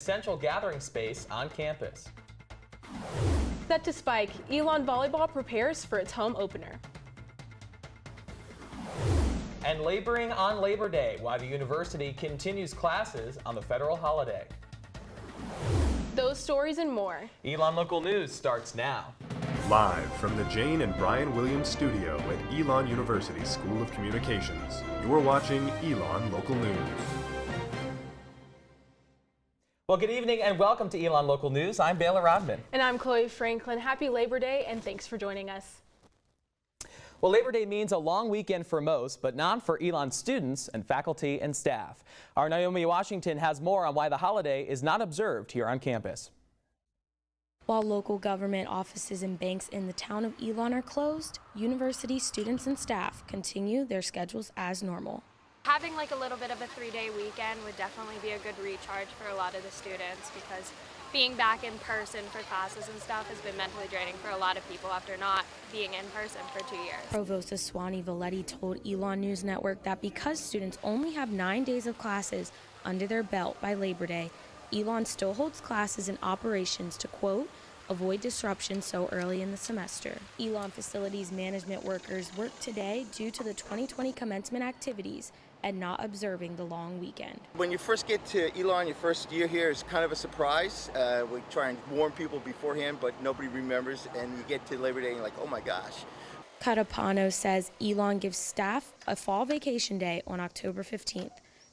Central gathering space on campus. Set to spike, Elon volleyball prepares for its home opener. And laboring on Labor Day, why the university continues classes on the federal holiday. Those stories and more. Elon Local News starts now. Live from the Jane and Brian Williams studio at Elon University School of Communications, you're watching Elon Local News. Well, good evening and welcome to Elon Local News. I'm Baylor Rodman. And I'm Chloe Franklin. Happy Labor Day and thanks for joining us. Well, Labor Day means a long weekend for most, but not for Elon students and faculty and staff. Our Naomi Washington has more on why the holiday is not observed here on campus. While local government offices and banks in the town of Elon are closed, university students and staff continue their schedules as normal. Having like a little bit of a 3-day weekend would definitely be a good recharge for a lot of the students, because being back in person for classes and stuff has been mentally draining for a lot of people after not being in person for 2 years. Provost Aswani Valetti told Elon News Network that because students only have 9 days of classes under their belt by Labor Day, Elon still holds classes and operations to, quote, avoid disruption so early in the semester. Elon facilities management workers work today due to the 2020 commencement activities and not observing the long weekend. When you first get to Elon, your first year here is kind of a surprise. We try and warn people beforehand, but nobody remembers, and you get to Labor Day and you're like, oh my gosh. Catapano says Elon gives staff a fall vacation day on October 15th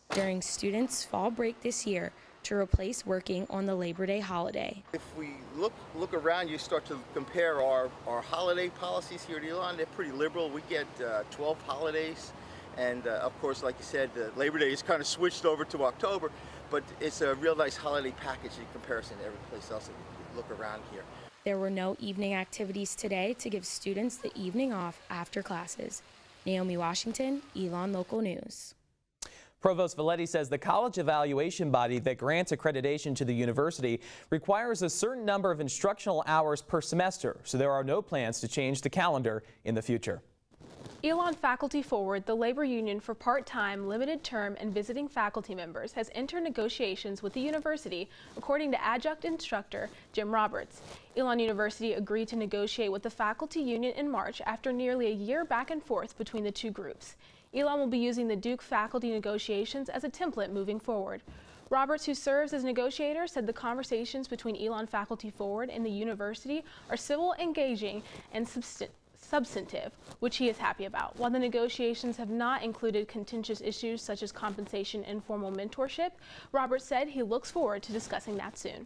during students' fall break this year to replace working on the Labor Day holiday. If we look around, you start to compare our holiday policies here at Elon. They're pretty liberal. We get 12 holidays. And of course, like you said, Labor Day is kind of switched over to October, but it's a real nice holiday package in comparison to every place else that you look around here. There were no evening activities today to give students the evening off after classes. Naomi Washington, Elon Local News. Provost Valetti says the college evaluation body that grants accreditation to the university requires a certain number of instructional hours per semester, so there are no plans to change the calendar in the future. Elon Faculty Forward, the labor union for part-time, limited-term, and visiting faculty members, has entered negotiations with the university, according to adjunct instructor Jim Roberts. Elon University agreed to negotiate with the faculty union in March after nearly a year back and forth between the two groups. Elon will be using the Duke faculty negotiations as a template moving forward. Roberts, who serves as negotiator, said the conversations between Elon Faculty Forward and the university are civil, engaging, and substantive, which he is happy about. While the negotiations have not included contentious issues such as compensation and formal mentorship, Roberts said he looks forward to discussing that soon.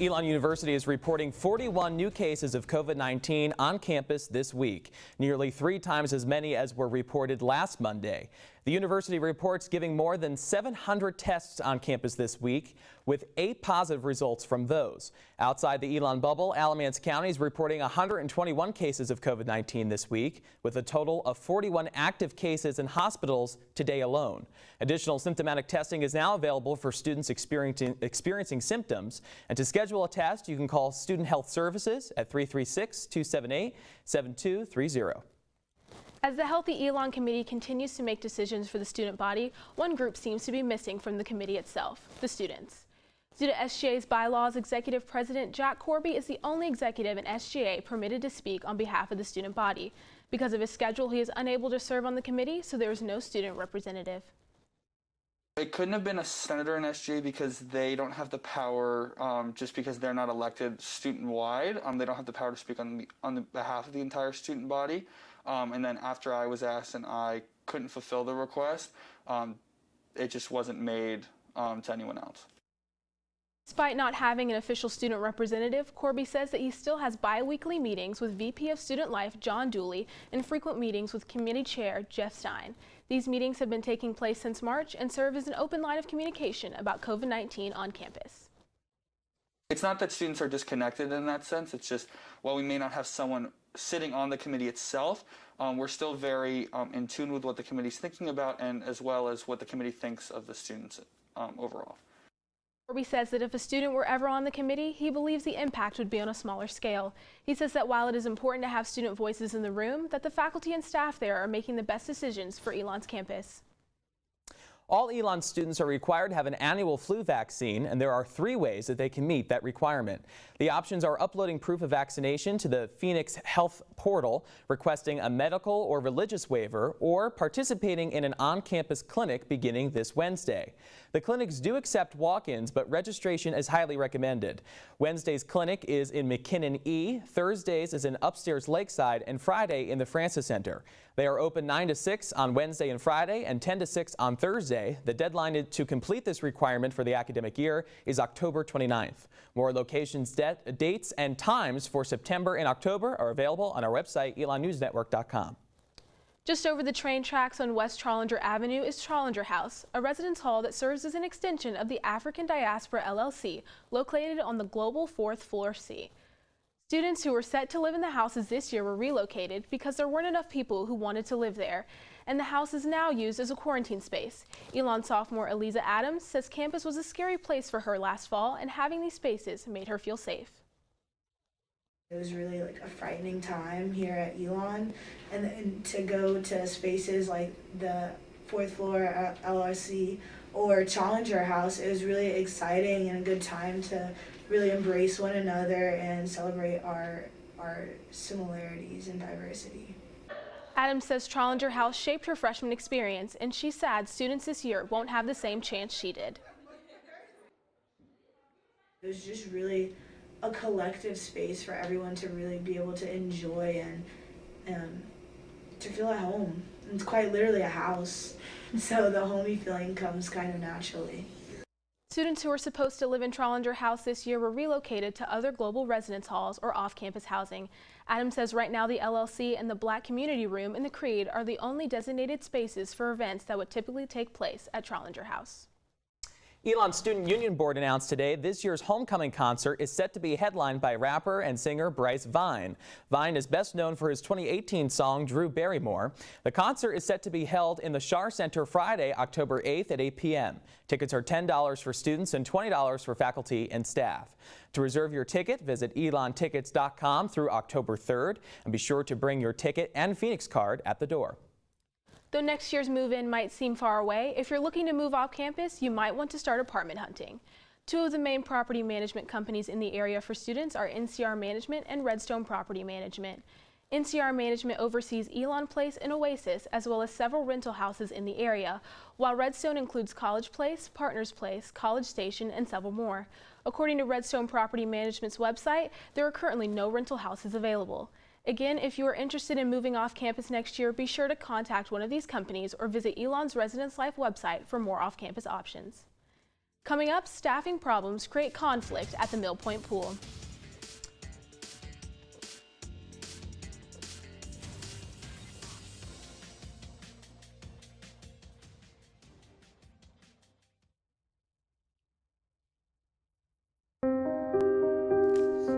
Elon University is reporting 41 new cases of COVID-19 on campus this week, nearly 3 times as many as were reported last Monday. The university reports giving more than 700 tests on campus this week, with 8 positive results from those. Outside the Elon bubble, Alamance County is reporting 121 cases of COVID-19 this week, with a total of 41 active cases in hospitals today alone. Additional symptomatic testing is now available for students experiencing symptoms. And to schedule a test, you can call Student Health Services at 336-278-7230. As the Healthy Elon Committee continues to make decisions for the student body, one group seems to be missing from the committee itself: the students. Due to SGA's bylaws, Executive President Jack Corby is the only executive in SGA permitted to speak on behalf of the student body. Because of his schedule, he is unable to serve on the committee, so there is no student representative. It couldn't have been a senator in SGA because they don't have the power, just because they're not elected student-wide. They don't have the power to speak on the behalf of the entire student body. And then after I was asked and I couldn't fulfill the request, it just wasn't made to anyone else. Despite not having an official student representative, Corby says that he still has bi-weekly meetings with VP of Student Life John Dooley and frequent meetings with Committee Chair Jeff Stein. These meetings have been taking place since March and serve as an open line of communication about COVID-19 on campus. It's not that students are disconnected in that sense. It's just, while we may not have someone sitting on the committee itself, we're still very in tune with what the committee's thinking about, and as well as what the committee thinks of the students overall. Corby says that if a student were ever on the committee, he believes the impact would be on a smaller scale. He says that while it is important to have student voices in the room, that the faculty and staff there are making the best decisions for Elon's campus. All Elon students are required to have an annual flu vaccine, and there are 3 ways that they can meet that requirement. The options are uploading proof of vaccination to the Phoenix Health portal, requesting a medical or religious waiver, or participating in an on-campus clinic beginning this Wednesday. The clinics do accept walk-ins, but registration is highly recommended. Wednesday's clinic is in McKinnon E, Thursdays is in upstairs Lakeside, and Friday in the Francis Center. They are open 9 to 6 on Wednesday and Friday and 10 to 6 on Thursday. The deadline to complete this requirement for the academic year is October 29th. More locations, dates, and times for September and October are available on our website, elonnewsnetwork.com. Just over the train tracks on West Trollinger Avenue is Trollinger House, a residence hall that serves as an extension of the African Diaspora LLC, located on the global 4th floor C. Students who were set to live in the houses this year were relocated because there weren't enough people who wanted to live there, and the house is now used as a quarantine space. Elon sophomore Eliza Adams says campus was a scary place for her last fall, and having these spaces made her feel safe. It was really like a frightening time here at Elon, and then to go to spaces like the 4th floor LRC or Challenger House, it was really exciting and a good time to really embrace one another and celebrate our similarities and diversity. Adams says Trollinger House shaped her freshman experience, and she's sad students this year won't have the same chance she did. It was just really a collective space for everyone to really be able to enjoy and to feel at home. It's quite literally a house, so the homey feeling comes kind of naturally. Students who were supposed to live in Trollinger House this year were relocated to other global residence halls or off-campus housing. Adams says right now the LLC and the Black Community Room in the Creed are the only designated spaces for events that would typically take place at Trollinger House. Elon Student Union Board announced today this year's homecoming concert is set to be headlined by rapper and singer Bryce Vine. Vine is best known for his 2018 song Drew Barrymore. The concert is set to be held in the Schar Center Friday, October 8th at 8 p.m. Tickets are $10 for students and $20 for faculty and staff. To reserve your ticket, visit elontickets.com through October 3rd, and be sure to bring your ticket and Phoenix card at the door. Though next year's move-in might seem far away, if you're looking to move off campus, you might want to start apartment hunting. 2 of the main property management companies in the area for students are NCR Management and Redstone Property Management. NCR Management oversees Elon Place and Oasis, as well as several rental houses in the area, while Redstone includes College Place, Partners Place, College Station, and several more. According to Redstone Property Management's website, there are currently no rental houses available. Again, if you are interested in moving off campus next year, be sure to contact one of these companies or visit Elon's Residence Life website for more off-campus options. Coming up, staffing problems create conflict at the Mill Point Pool.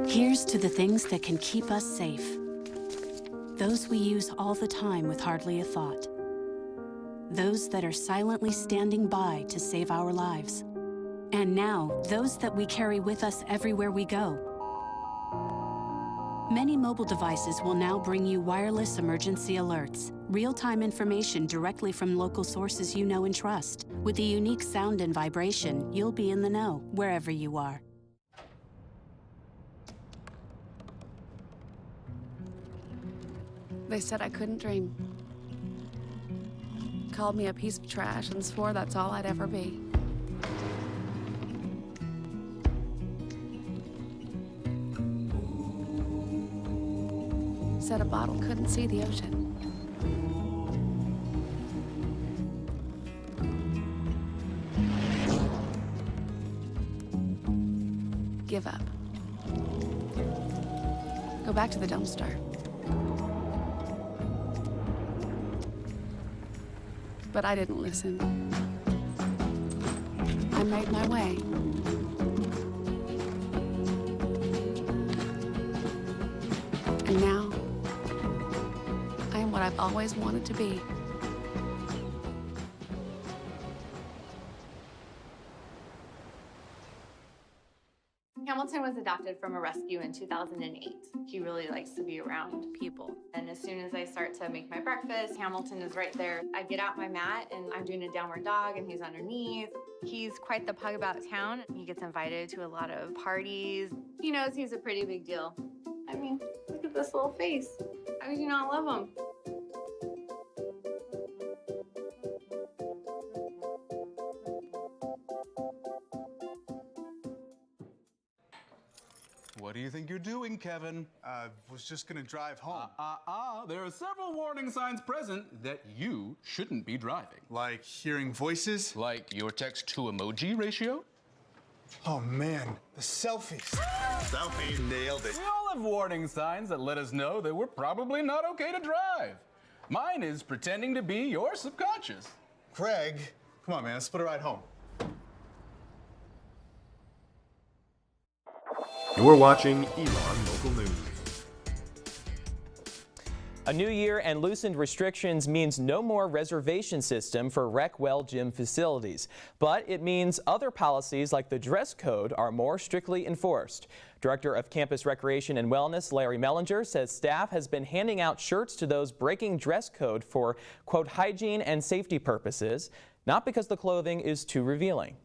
Here's to the things that can keep us safe. Those we use all the time with hardly a thought. Those that are silently standing by to save our lives. And now, those that we carry with us everywhere we go. Many mobile devices will now bring you wireless emergency alerts, real-time information directly from local sources you know and trust. With the unique sound and vibration, you'll be in the know wherever you are. They said I couldn't dream. Called me a piece of trash and swore that's all I'd ever be. Said a bottle couldn't see the ocean. Give up. Go back to the dumpster. But I didn't listen. I made my way. And now, I am what I've always wanted to be. Harrison was adopted from a rescue in 2008. He really likes to be around people. And as soon as I start to make my breakfast, Hamilton is right there. I get out my mat and I'm doing a downward dog and he's underneath. He's quite the pug about town. He gets invited to a lot of parties. He knows he's a pretty big deal. I mean, look at this little face. How could you not love him? What do you think you're doing, Kevin? Was just gonna drive home. There are several warning signs present that you shouldn't be driving. Like hearing voices? Like your text-to-emoji ratio? Oh man, the selfies. Selfie. Nailed it. We all have warning signs that let us know that we're probably not okay to drive. Mine is pretending to be your subconscious. Craig, come on man, let's split a ride home. You're watching Elon Local News. A new year and loosened restrictions means no more reservation system for rec-well gym facilities. But it means other policies like the dress code are more strictly enforced. Director of Campus Recreation and Wellness Larry Mellinger says staff has been handing out shirts to those breaking dress code for, quote, hygiene and safety purposes, not because the clothing is too revealing.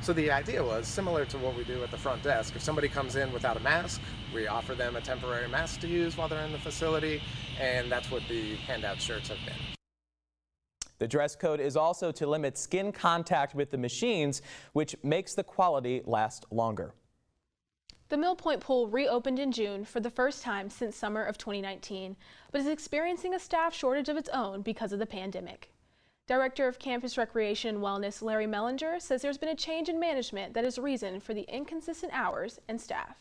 So the idea was similar to what we do at the front desk. If somebody comes in without a mask, we offer them a temporary mask to use while they're in the facility, and that's what the handout shirts have been. The dress code is also to limit skin contact with the machines, which makes the quality last longer. The Mill Point pool reopened in June for the first time since summer of 2019, but is experiencing a staff shortage of its own because of the pandemic. Director of Campus Recreation and Wellness Larry Mellinger says there's been a change in management that is reason for the inconsistent hours and staff.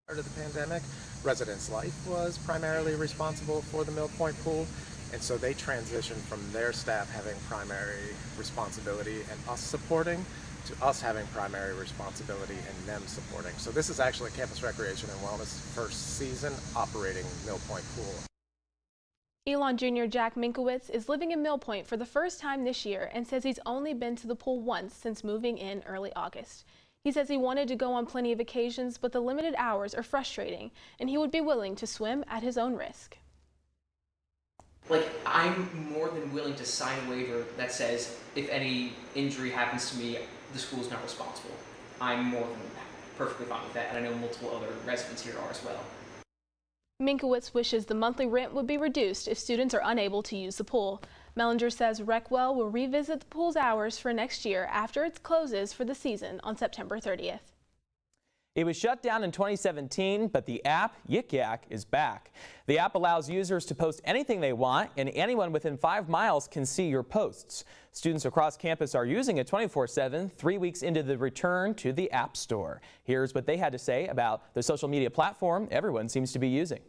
Prior to the pandemic, Residence Life was primarily responsible for the Mill Point pool, and so they transitioned from their staff having primary responsibility and us supporting to us having primary responsibility and them supporting. So this is actually Campus Recreation and Wellness' first season operating Mill Point pool. Elon Jr. Jack Minkowitz is living in Mill Point for the first time this year and says he's only been to the pool once since moving in early August. He says he wanted to go on plenty of occasions, but the limited hours are frustrating, and he would be willing to swim at his own risk. Like, I'm more than willing to sign a waiver that says if any injury happens to me, the school's not responsible. I'm more than perfectly fine with that, and I know multiple other residents here are as well. Minkowitz wishes the monthly rent would be reduced if students are unable to use the pool. Mellinger says Recwell will revisit the pool's hours for next year after it closes for the season on September 30th. It was shut down in 2017, but the app Yik Yak is back. The app allows users to post anything they want, and anyone within 5 miles can see your posts. Students across campus are using it 24/7, 3 weeks into the return to the App Store. Here's what they had to say about the social media platform everyone seems to be using.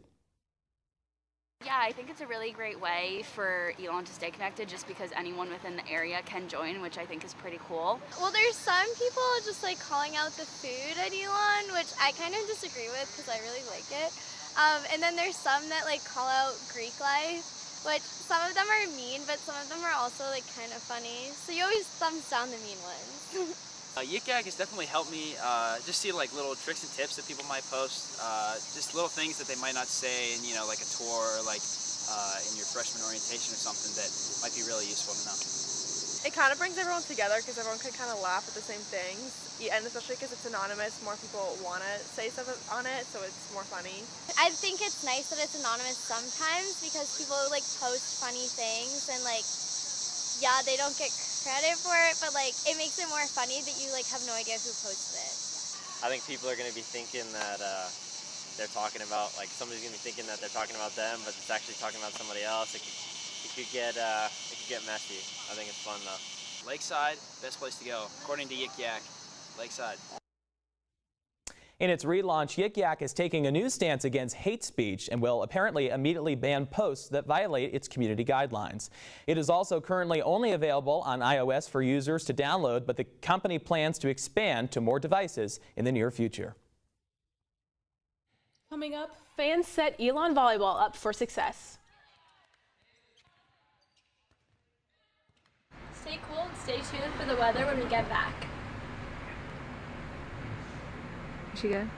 Yeah, I think it's a really great way for Elon to stay connected just because anyone within the area can join, which I think is pretty cool. Well, there's some people just like calling out the food at Elon, which I kind of disagree with because I really like it. And then there's some that like call out Greek life, which some of them are mean, but some of them are also like kind of funny. So you always thumbs down the mean ones. Yik Yak has definitely helped me just see like little tricks and tips that people might post, just little things that they might not say in, you know, like a tour or like in your freshman orientation or something that might be really useful to know. It kind of brings everyone together because everyone can kind of laugh at the same things, and especially because it's anonymous, more people want to say stuff on it, so it's more funny. I think it's nice that it's anonymous sometimes because people like post funny things and like, yeah, they don't get credit for it, but like it makes it more funny that you like have no idea who posted it. I think people are going to be thinking that they're talking about, like somebody's going to be thinking that they're talking about them, but it's actually talking about somebody else. It could get messy. I think it's fun though. Lakeside, best place to go. According to Yik Yak, Lakeside. In its relaunch, Yik Yak is taking a new stance against hate speech and will apparently immediately ban posts that violate its community guidelines. It is also currently only available on iOS for users to download, but the company plans to expand to more devices in the near future. Coming up, fans set Elon Volleyball up for success. Stay cool and stay tuned for the weather when we get back. Is she good?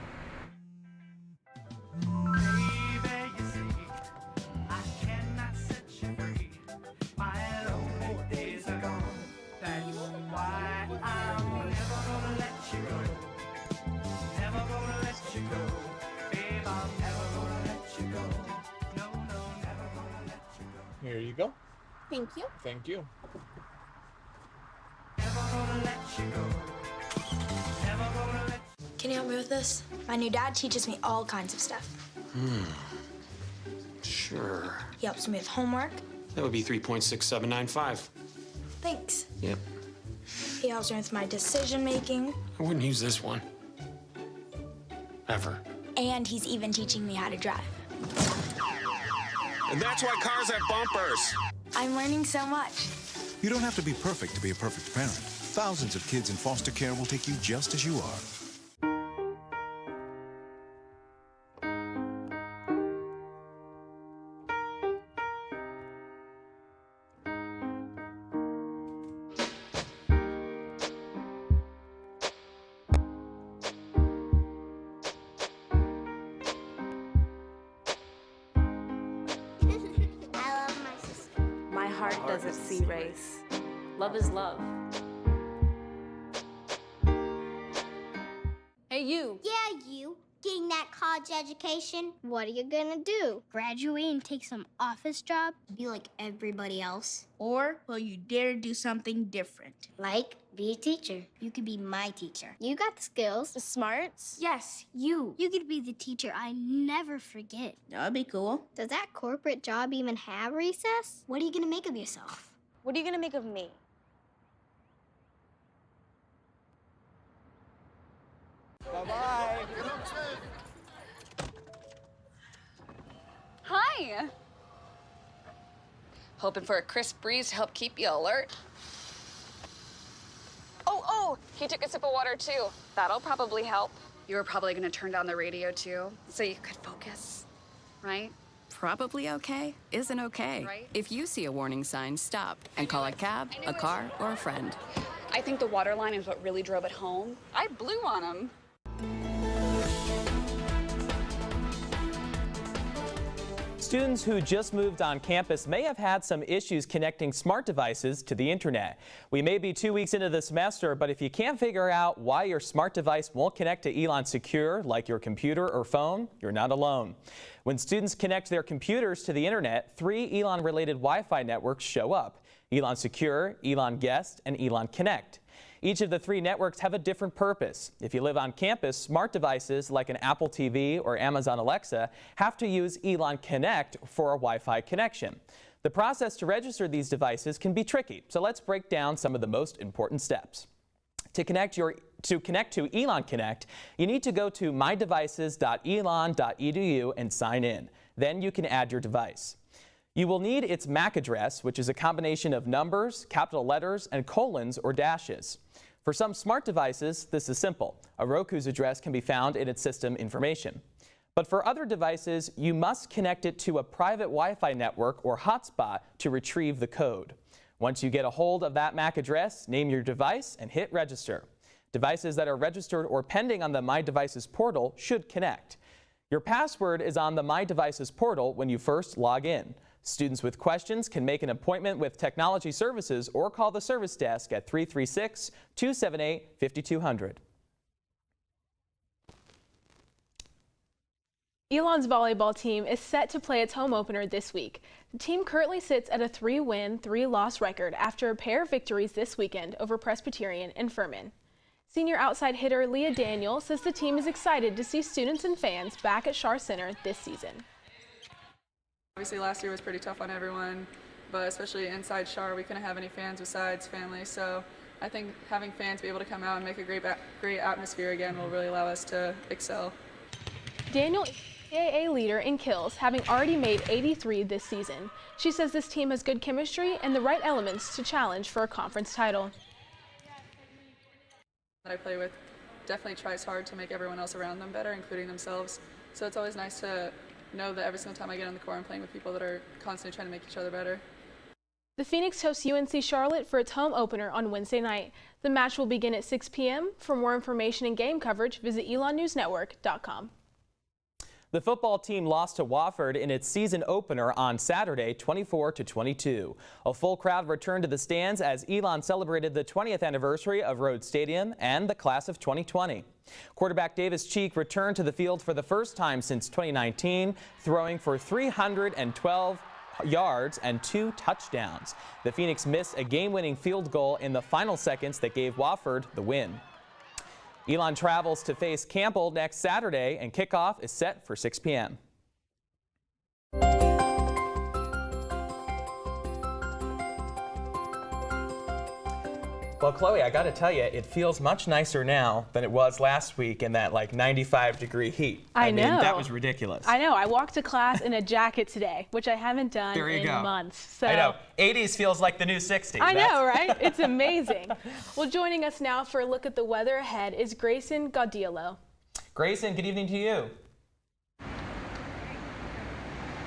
Here you go. Thank you. Thank you. Can you help me with this? My new dad teaches me all kinds of stuff. Sure. He helps me with homework. That would be 3.6795. Thanks. Yep. He helps me with my decision making. I wouldn't use this one. Ever. And he's even teaching me how to drive. And that's why cars have bumpers. I'm learning so much. You don't have to be perfect to be a perfect parent. Thousands of kids in foster care will take you just as you are. I love my sister. My heart doesn't see race. Love is love. Hey, you. Yeah, you. Getting that college education. What are you gonna do? Graduate and take some office job? Be like everybody else? Or will you dare do something different? Like be a teacher. You could be my teacher. You got the skills. The smarts? Yes, you. You could be the teacher I never forget. That'd be cool. Does that corporate job even have recess? What are you gonna make of yourself? What are you gonna make of me? Bye-bye. Hi. Hoping for a crisp breeze to help keep you alert. Oh, he took a sip of water too. That'll probably help. You were probably gonna turn down the radio too, so you could focus, right? Probably okay isn't okay. Right. If you see a warning sign, stop and call a cab, a car, or a friend. I think the water line is what really drove it home. I blew on him. Students who just moved on campus may have had some issues connecting smart devices to the internet. We may be 2 weeks into the semester, but if you can't figure out why your smart device won't connect to Elon Secure, like your computer or phone, you're not alone. When students connect their computers to the internet, 3 Elon-related Wi-Fi networks show up: Elon Secure, Elon Guest, and Elon Connect. Each of the 3 networks have a different purpose. If you live on campus, smart devices like an Apple TV or Amazon Alexa have to use Elon Connect for a Wi-Fi connection. The process to register these devices can be tricky, so let's break down some of the most important steps. To connect to Elon Connect, you need to go to mydevices.elon.edu and sign in. Then you can add your device. You will need its MAC address, which is a combination of numbers, capital letters, and colons or dashes. For some smart devices, this is simple. A Roku's address can be found in its system information. But for other devices, you must connect it to a private Wi-Fi network or hotspot to retrieve the code. Once you get a hold of that MAC address, name your device and hit register. Devices that are registered or pending on the My Devices portal should connect. Your password is on the My Devices portal when you first log in. Students with questions can make an appointment with Technology Services or call the service desk at 336-278-5200. Elon's volleyball team is set to play its home opener this week. The team currently sits at a 3-win, 3-loss record after a pair of victories this weekend over Presbyterian and Furman. Senior outside hitter Leah Daniel says the team is excited to see students and fans back at Schar Center this season. Obviously last year was pretty tough on everyone, but especially inside Schar, we couldn't have any fans besides family. So I think having fans be able to come out and make a great atmosphere again will really allow us to excel. Daniel is the CAA leader in kills, having already made 83 this season. She says this team has good chemistry and the right elements to challenge for a conference title. That I play with definitely tries hard to make everyone else around them better, including themselves. So it's always nice to know that every single time I get on the court, I'm playing with people that are constantly trying to make each other better. The Phoenix hosts UNC Charlotte for its home opener on Wednesday night. The match will begin at 6 p.m. For more information and game coverage, visit elonnewsnetwork.com. The football team lost to Wofford in its season opener on Saturday, 24-22. A full crowd returned to the stands as Elon celebrated the 20th anniversary of Rhodes Stadium and the class of 2020. Quarterback Davis Cheek returned to the field for the first time since 2019, throwing for 312 yards and 2 touchdowns. The Phoenix missed a game-winning field goal in the final seconds that gave Wofford the win. Elon travels to face Campbell next Saturday, and kickoff is set for 6 p.m. Well, Chloe, I got to tell you, it feels much nicer now than it was last week in that like 95-degree heat. I know. mean, that was ridiculous. I know. I walked to class in a jacket today, which I haven't done in months. So I know. 80s feels like the new 60s. I know, right? It's amazing. Well, joining us now for a look at the weather ahead is Grayson Gaudiello. Grayson, good evening to you.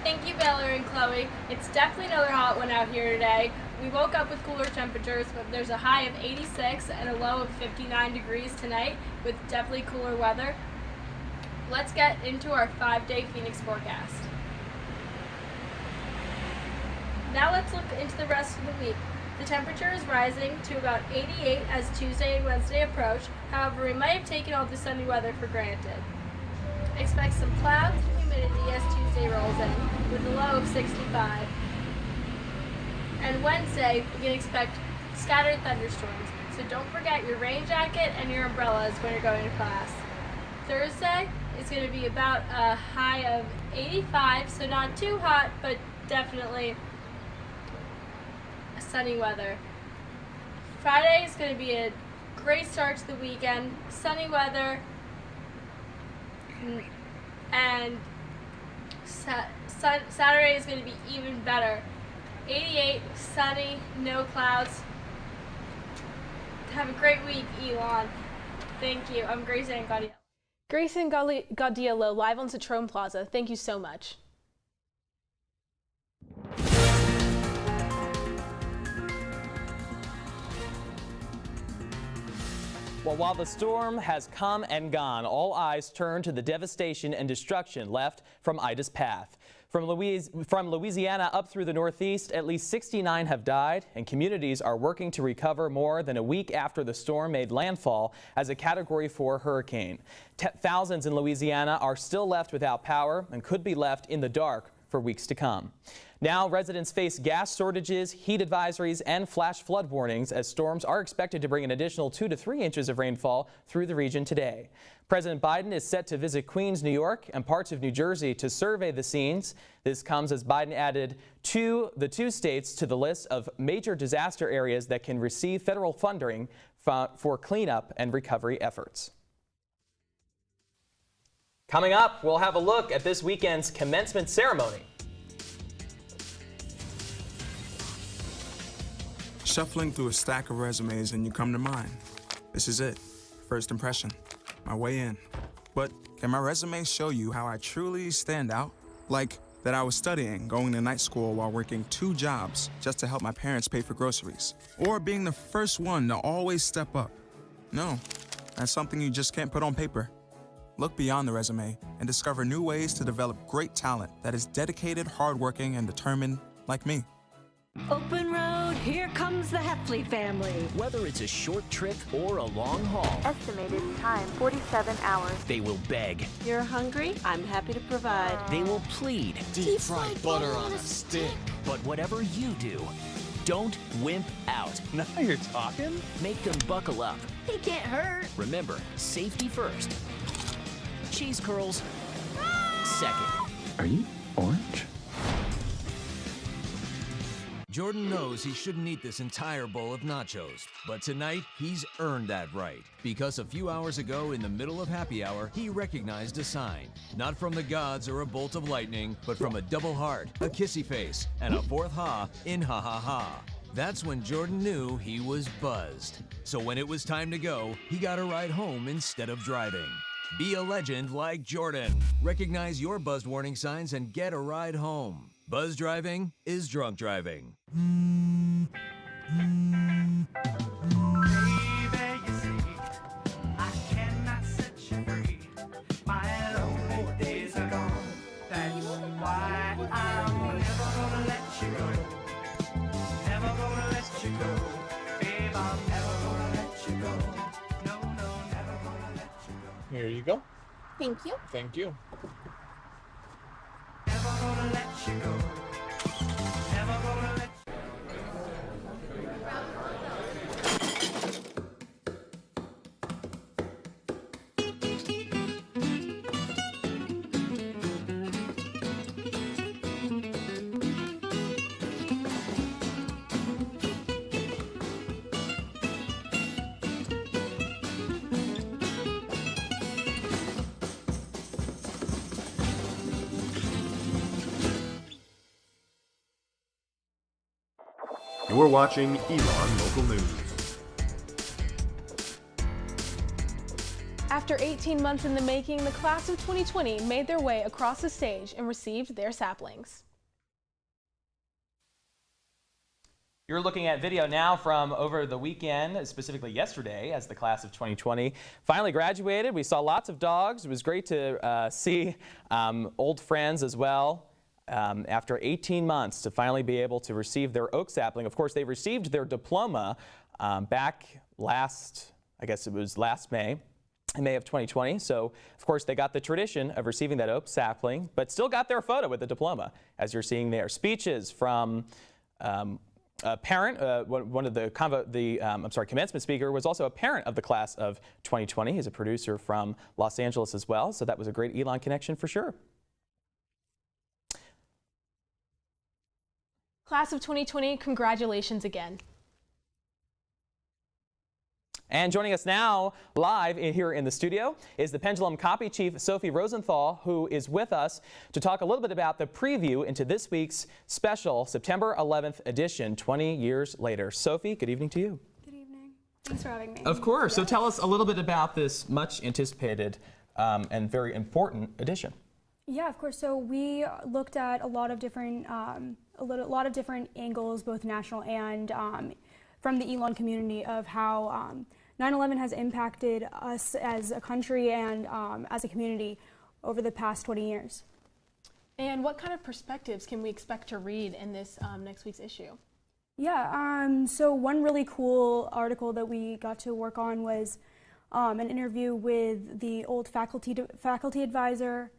Thank you, Baylor and Chloe. It's definitely another hot one out here today. We woke up with cooler temperatures, but there's a high of 86 and a low of 59 degrees tonight with definitely cooler weather. Let's get into our 5-day Phoenix forecast. Now let's look into the rest of the week. The temperature is rising to about 88 as Tuesday and Wednesday approach. However, we might have taken all the sunny weather for granted. Expect some clouds and humidity as Tuesday rolls in with a low of 65. And Wednesday, we can expect scattered thunderstorms, so don't forget your rain jacket and your umbrellas when you're going to class. Thursday is going to be about a high of 85, so not too hot, but definitely sunny weather. Friday is going to be a great start to the weekend, sunny weather, and Saturday is going to be even better. 88, sunny, no clouds. Have a great week, Elon. Thank you. I'm Grayson Gaudiello. Grayson Gaudiello, live on Citroen Plaza. Thank you so much. Well, while the storm has come and gone, all eyes turn to the devastation and destruction left from Ida's path. From Louisiana up through the Northeast, at least 69 have died, and communities are working to recover more than a week after the storm made landfall as a Category 4 hurricane. Thousands in Louisiana are still left without power and could be left in the dark for weeks to come. Now residents face gas shortages, heat advisories, and flash flood warnings as storms are expected to bring an additional 2 to 3 inches of rainfall through the region today. President Biden is set to visit Queens, New York, and parts of New Jersey to survey the scenes. This comes as Biden added the two states to the list of major disaster areas that can receive federal funding for cleanup and recovery efforts. Coming up, we'll have a look at this weekend's commencement ceremony. Shuffling through a stack of resumes and you come to mine. This is it. First impression. My way in. But can my resume show you how I truly stand out? Like that I was studying, going to night school while working 2 jobs just to help my parents pay for groceries. Or being the first one to always step up. No, that's something you just can't put on paper. Look beyond the resume and discover new ways to develop great talent that is dedicated, hardworking, and determined like me. Open road, here comes the Heffley family. Whether it's a short trip or a long haul. Estimated time, 47 hours. They will beg. You're hungry? I'm happy to provide. They will plead. Deep fried butter on a stick. But whatever you do, don't wimp out. Now you're talking. Make them buckle up. He can't hurt. Remember, safety first. Cheese curls, second. Are you orange? Jordan knows he shouldn't eat this entire bowl of nachos, but tonight he's earned that right. Because a few hours ago in the middle of happy hour, he recognized a sign. Not from the gods or a bolt of lightning, but from a double heart, a kissy face, and a 4th ha in ha ha ha. That's when Jordan knew he was buzzed. So when it was time to go, he got a ride home instead of driving. Be a legend like Jordan. Recognize your buzzed warning signs and get a ride home. Buzz driving is drunk driving. Here you go. Thank you. Thank you. You're watching Elon Local News. After 18 months in the making, the class of 2020 made their way across the stage and received their saplings. You're looking at video now from over the weekend, specifically yesterday, as the class of 2020 finally graduated. We saw lots of dogs. It was great to see old friends as well. After 18 months to finally be able to receive their oak sapling. Of course, they received their diploma back I guess it was last May. In May of 2020. So, of course, they got the tradition of receiving that oak sapling, but still got their photo with the diploma, as you're seeing there. Speeches from a parent, one of the commencement speaker was also a parent of the class of 2020. He's a producer from Los Angeles as well, so that was a great Elon connection for sure. Class of 2020, congratulations again. And joining us now live here in the studio is the Pendulum Copy Chief, Sophie Rosenthal, who is with us to talk a little bit about the preview into this week's special September 11th edition, 20 years later. Sophie, good evening to you. Good evening. Thanks for having me. Of course. So tell us a little bit about this much anticipated and very important edition. Yeah, of course. So we looked at a lot of different angles, both national and from the Elon community, of how 9/11 has impacted us as a country and as a community over the past 20 years. And what kind of perspectives can we expect to read in this next week's issue? Yeah, so one really cool article that we got to work on was an interview with the old faculty advisor,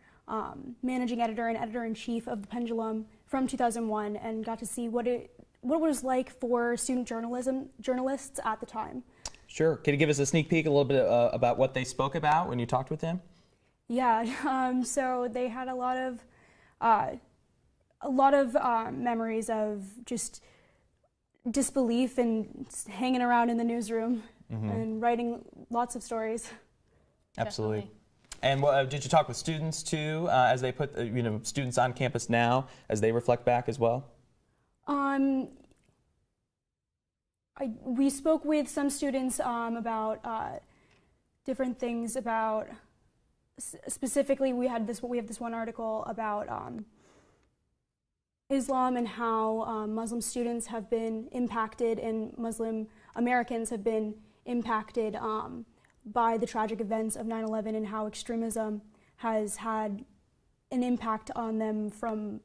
managing editor and editor-in-chief of the Pendulum from 2001, and got to see what it was like for student journalists at the time. Sure. Can you give us a sneak peek a little bit about what they spoke about when you talked with them? Yeah, so they had a lot of memories of just disbelief and hanging around in the newsroom and writing lots of stories. Absolutely. Definitely. And did you talk with students too, as they put students on campus now, as they reflect back as well? We spoke with some students about different things. About specifically, we have this one article about Islam and how Muslim students have been impacted and Muslim Americans have been impacted by the tragic events of 9/11 and how extremism has had an impact on them from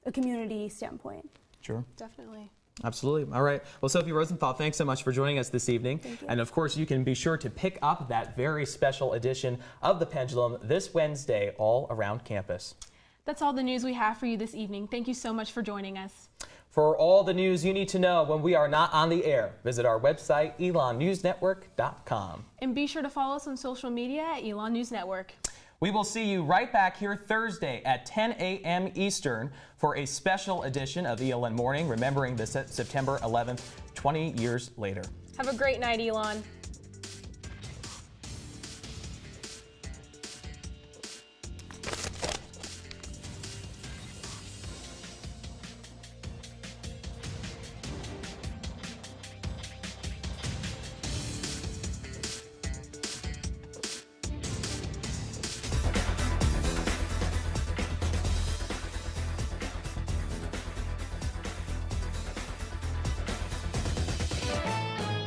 a community standpoint. Sure. Definitely. Absolutely. All right. Well, Sophie Rosenthal, thanks so much for joining us this evening. Thank you. And of course, you can be sure to pick up that very special edition of The Pendulum this Wednesday all around campus. That's all the news we have for you this evening. Thank you so much for joining us. For all the news you need to know when we are not on the air, visit our website, elonnewsnetwork.com. And be sure to follow us on social media at Elon News Network. We will see you right back here Thursday at 10 a.m. Eastern for a special edition of ELN Morning, remembering the September 11th, 20 years later. Have a great night, Elon.